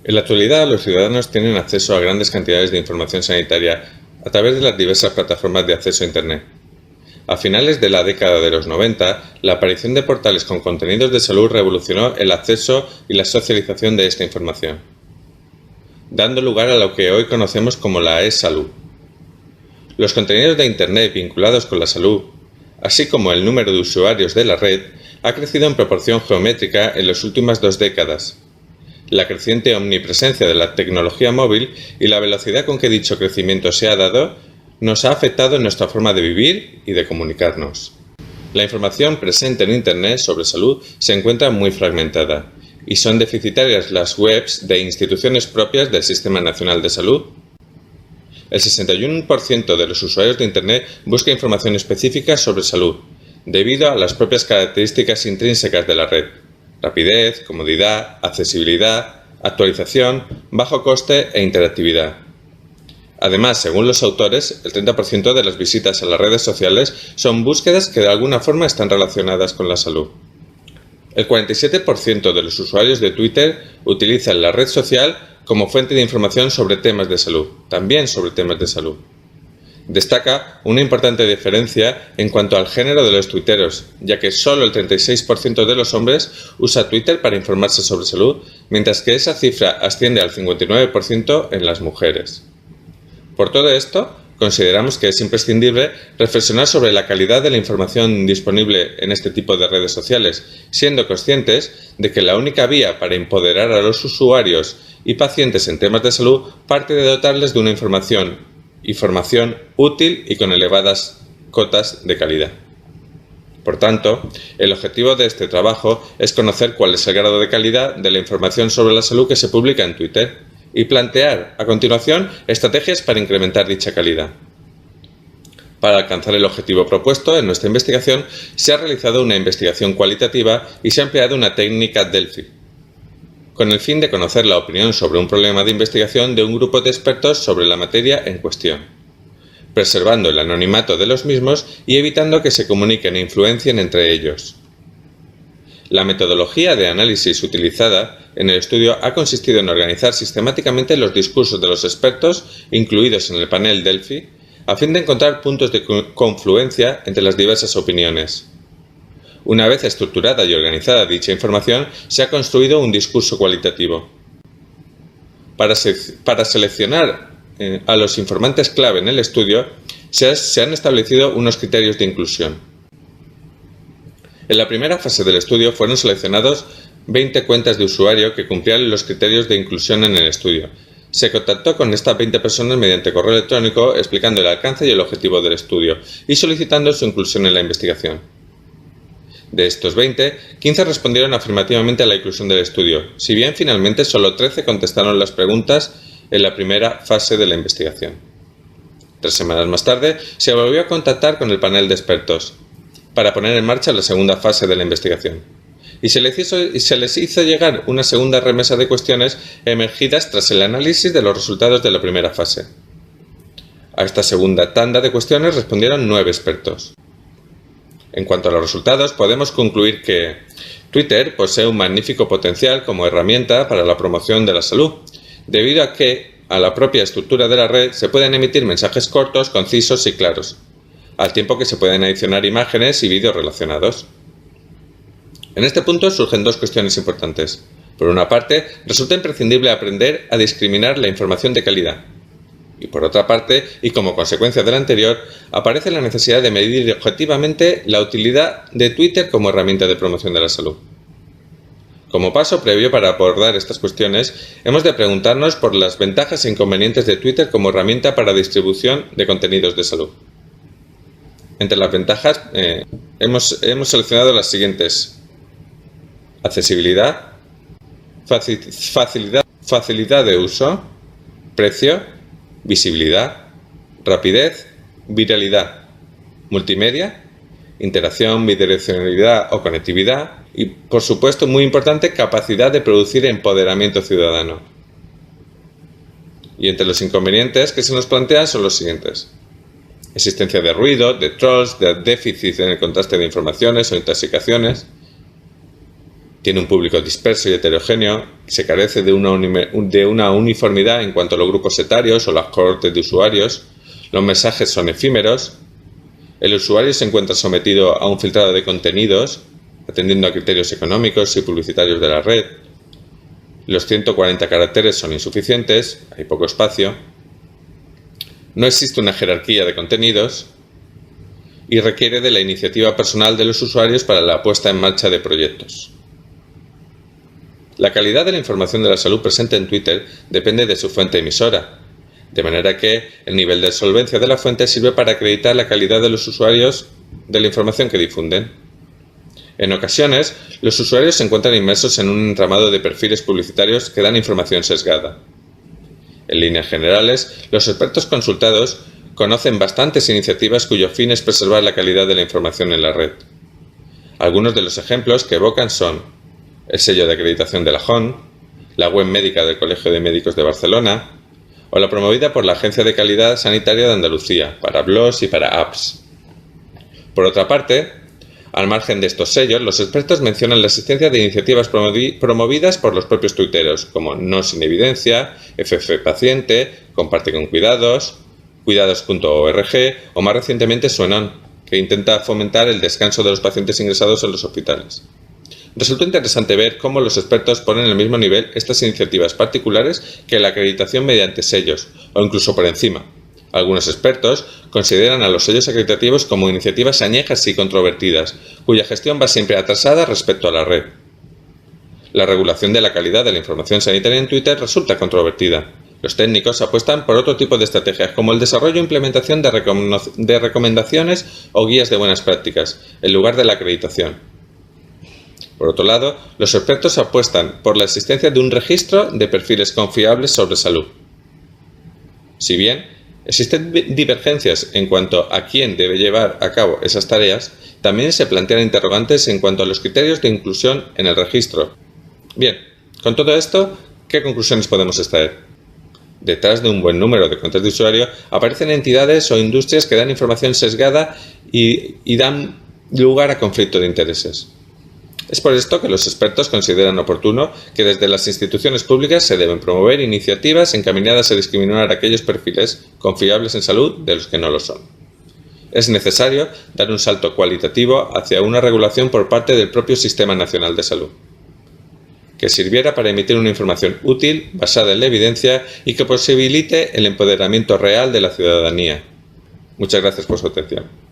En la actualidad, los ciudadanos tienen acceso a grandes cantidades de información sanitaria a través de las diversas plataformas de acceso a Internet. A finales de la década de los 90, la aparición de portales con contenidos de salud revolucionó el acceso y la socialización de esta información, dando lugar a lo que hoy conocemos como la e-salud. Los contenidos de Internet vinculados con la salud, así como el número de usuarios de la red, ha crecido en proporción geométrica en las últimas 2 décadas. La creciente omnipresencia de la tecnología móvil y la velocidad con que dicho crecimiento se ha dado nos ha afectado en nuestra forma de vivir y de comunicarnos. La información presente en Internet sobre salud se encuentra muy fragmentada y son deficitarias las webs de instituciones propias del Sistema Nacional de Salud. El 61% de los usuarios de Internet busca información específica sobre salud, debido a las propias características intrínsecas de la red: rapidez, comodidad, accesibilidad, actualización, bajo coste e interactividad. Además, según los autores, el 30% de las visitas a las redes sociales son búsquedas que de alguna forma están relacionadas con la salud. El 47% de los usuarios de Twitter utilizan la red social como fuente de información sobre temas de salud, también sobre temas de salud. Destaca una importante diferencia en cuanto al género de los tuiteros, ya que solo el 36% de los hombres usa Twitter para informarse sobre salud, mientras que esa cifra asciende al 59% en las mujeres. Por todo esto, consideramos que es imprescindible reflexionar sobre la calidad de la información disponible en este tipo de redes sociales, siendo conscientes de que la única vía para empoderar a los usuarios y pacientes en temas de salud parte de dotarles de una información útil y con elevadas cotas de calidad. Por tanto, el objetivo de este trabajo es conocer cuál es el grado de calidad de la información sobre la salud que se publica en Twitter y plantear, a continuación, estrategias para incrementar dicha calidad. Para alcanzar el objetivo propuesto en nuestra investigación, se ha realizado una investigación cualitativa y se ha empleado una técnica Delphi, con el fin de conocer la opinión sobre un problema de investigación de un grupo de expertos sobre la materia en cuestión, preservando el anonimato de los mismos y evitando que se comuniquen e influencien entre ellos. La metodología de análisis utilizada en el estudio ha consistido en organizar sistemáticamente los discursos de los expertos incluidos en el panel Delphi, a fin de encontrar puntos de confluencia entre las diversas opiniones. Una vez estructurada y organizada dicha información, se ha construido un discurso cualitativo. Para seleccionar a los informantes clave en el estudio, se han establecido unos criterios de inclusión. En la primera fase del estudio fueron seleccionados 20 cuentas de usuario que cumplían los criterios de inclusión en el estudio. Se contactó con estas 20 personas mediante correo electrónico explicando el alcance y el objetivo del estudio y solicitando su inclusión en la investigación. De estos 20, 15 respondieron afirmativamente a la inclusión del estudio, si bien finalmente solo 13 contestaron las preguntas en la primera fase de la investigación. 3 semanas más tarde, se volvió a contactar con el panel de expertos para poner en marcha la segunda fase de la investigación, y se les hizo llegar una segunda remesa de cuestiones emergidas tras el análisis de los resultados de la primera fase. A esta segunda tanda de cuestiones respondieron 9 expertos. En cuanto a los resultados, podemos concluir que Twitter posee un magnífico potencial como herramienta para la promoción de la salud, debido a que, a la propia estructura de la red, se pueden emitir mensajes cortos, concisos y claros, al tiempo que se pueden adicionar imágenes y vídeos relacionados. En este punto surgen 2 cuestiones importantes. Por una parte, resulta imprescindible aprender a discriminar la información de calidad. Y por otra parte, y como consecuencia de la anterior, aparece la necesidad de medir objetivamente la utilidad de Twitter como herramienta de promoción de la salud. Como paso previo para abordar estas cuestiones, hemos de preguntarnos por las ventajas e inconvenientes de Twitter como herramienta para distribución de contenidos de salud. Entre las ventajas hemos seleccionado las siguientes: accesibilidad, facilidad de uso, precio, visibilidad, rapidez, viralidad, multimedia, interacción, bidireccionalidad o conectividad y, por supuesto, muy importante, capacidad de producir empoderamiento ciudadano. Y entre los inconvenientes que se nos plantean son los siguientes: existencia de ruido, de trolls, de déficit en el contraste de informaciones o intoxicaciones, Tiene un público disperso y heterogéneo, se carece de una uniformidad en cuanto a los grupos etarios o las cohortes de usuarios, los mensajes son efímeros, el usuario se encuentra sometido a un filtrado de contenidos, atendiendo a criterios económicos y publicitarios de la red, los 140 caracteres son insuficientes, hay poco espacio, no existe una jerarquía de contenidos y requiere de la iniciativa personal de los usuarios para la puesta en marcha de proyectos. La calidad de la información de la salud presente en Twitter depende de su fuente emisora, de manera que el nivel de solvencia de la fuente sirve para acreditar la calidad de los usuarios de la información que difunden. En ocasiones, los usuarios se encuentran inmersos en un entramado de perfiles publicitarios que dan información sesgada. En líneas generales, los expertos consultados conocen bastantes iniciativas cuyo fin es preservar la calidad de la información en la red. Algunos de los ejemplos que evocan son el sello de acreditación de la JON, la web médica del Colegio de Médicos de Barcelona o la promovida por la Agencia de Calidad Sanitaria de Andalucía para blogs y para apps. Por otra parte, al margen de estos sellos, los expertos mencionan la existencia de iniciativas promovidas por los propios tuiteros, como No Sin Evidencia, FF Paciente, Comparte con Cuidados, Cuidados.org o más recientemente Suenon, que intenta fomentar el descanso de los pacientes ingresados en los hospitales. Resulta interesante ver cómo los expertos ponen al mismo nivel estas iniciativas particulares que la acreditación mediante sellos, o incluso por encima. Algunos expertos consideran a los sellos acreditativos como iniciativas añejas y controvertidas, cuya gestión va siempre atrasada respecto a la red. La regulación de la calidad de la información sanitaria en Twitter resulta controvertida. Los técnicos apuestan por otro tipo de estrategias, como el desarrollo e implementación de recomendaciones o guías de buenas prácticas, en lugar de la acreditación. Por otro lado, los expertos apuestan por la existencia de un registro de perfiles confiables sobre salud. Si bien existen divergencias en cuanto a quién debe llevar a cabo esas tareas, también se plantean interrogantes en cuanto a los criterios de inclusión en el registro. Bien, con todo esto, ¿qué conclusiones podemos extraer? Detrás de un buen número de cuentas de usuario aparecen entidades o industrias que dan información sesgada y dan lugar a conflicto de intereses. Es por esto que los expertos consideran oportuno que desde las instituciones públicas se deben promover iniciativas encaminadas a discriminar aquellos perfiles confiables en salud de los que no lo son. Es necesario dar un salto cualitativo hacia una regulación por parte del propio Sistema Nacional de Salud, que sirviera para emitir una información útil, basada en la evidencia y que posibilite el empoderamiento real de la ciudadanía. Muchas gracias por su atención.